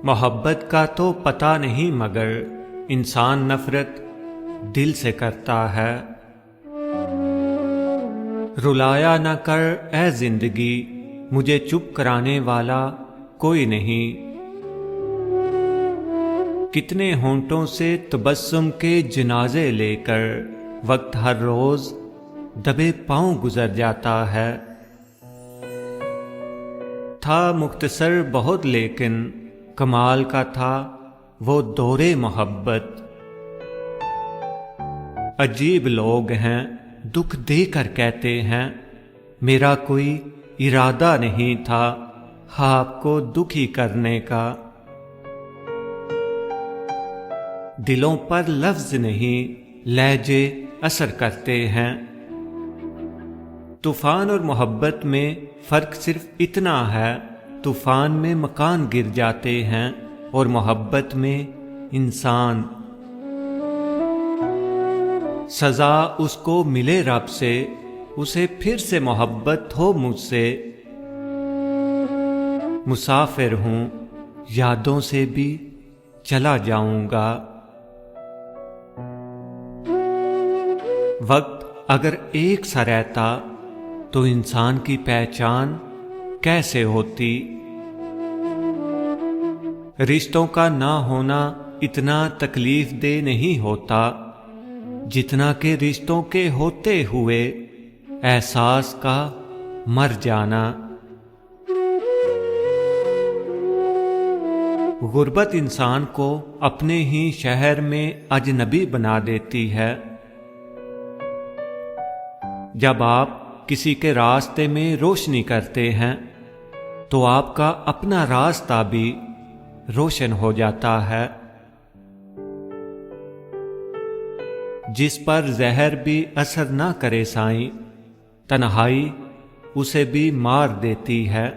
محبت کا تو پتہ نہیں مگر انسان نفرت دل سے کرتا ہے۔ رلایا نہ کر اے زندگی، مجھے چپ کرانے والا کوئی نہیں۔ کتنے ہونٹوں سے تبسم کے جنازے لے کر وقت ہر روز دبے پاؤں گزر جاتا ہے۔ تھا مختصر بہت لیکن کمال کا تھا وہ دور محبت۔ عجیب لوگ ہیں دکھ دے کر کہتے ہیں میرا کوئی ارادہ نہیں تھا آپ کو دکھی کرنے کا۔ دلوں پر لفظ نہیں لہجے اثر کرتے ہیں۔ طوفان اور محبت میں فرق صرف اتنا ہے، طوفان میں مکان گر جاتے ہیں اور محبت میں انسان۔ سزا اس کو ملے رب سے، اسے پھر سے محبت ہو مجھ سے۔ مسافر ہوں یادوں سے بھی چلا جاؤں گا۔ وقت اگر ایک سا رہتا تو انسان کی پہچان کیسے ہوتی؟ رشتوں کا نہ ہونا اتنا تکلیف دہ نہیں ہوتا جتنا کہ رشتوں کے ہوتے ہوئے احساس کا مر جانا۔ غربت انسان کو اپنے ہی شہر میں اجنبی بنا دیتی ہے۔ جب آپ کسی کے راستے میں روشنی کرتے ہیں تو آپ کا اپنا راستہ بھی روشن ہو جاتا ہے۔ جس پر زہر بھی اثر نہ کرے سائیں، تنہائی اسے بھی مار دیتی ہے۔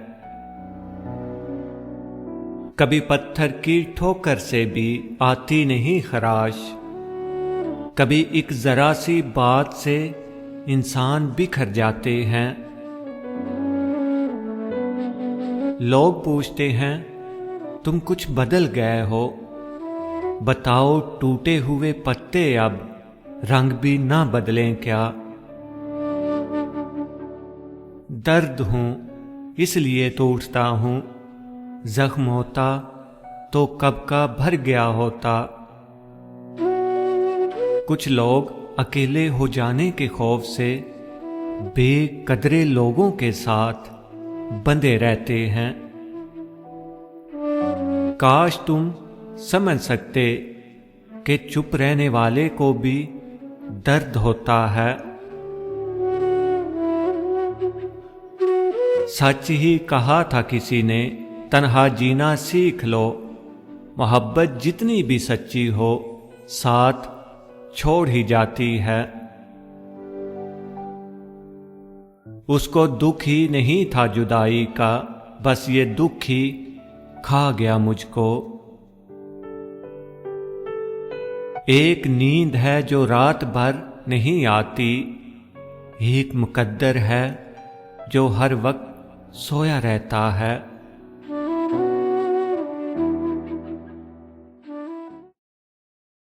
کبھی پتھر کی ٹھوکر سے بھی آتی نہیں خراش، کبھی ایک ذرا سی بات سے انسان بکھر جاتے ہیں۔ لوگ پوچھتے ہیں تم کچھ بدل گئے ہو، بتاؤ ٹوٹے ہوئے پتے اب رنگ بھی نہ بدلیں کیا؟ درد ہوں اس لیے تو اٹھتا ہوں، زخم ہوتا تو کب کا بھر گیا ہوتا۔ کچھ لوگ اکیلے ہو جانے کے خوف سے بے قدرے لوگوں کے ساتھ بندھے رہتے ہیں۔ کاش تم سمجھ سکتے کہ چپ رہنے والے کو بھی درد ہوتا ہے۔ سچ ہی کہا تھا کسی نے، تنہا جینا سیکھ لو۔ محبت جتنی بھی سچی ہو ساتھ چھوڑ ہی جاتی ہے۔ اس کو دکھ ہی نہیں تھا جدائی کا، بس یہ دکھ ہی کھا گیا مجھ کو۔ ایک نیند ہے جو رات بھر نہیں آتی، ایک مقدر ہے جو ہر وقت سویا رہتا ہے۔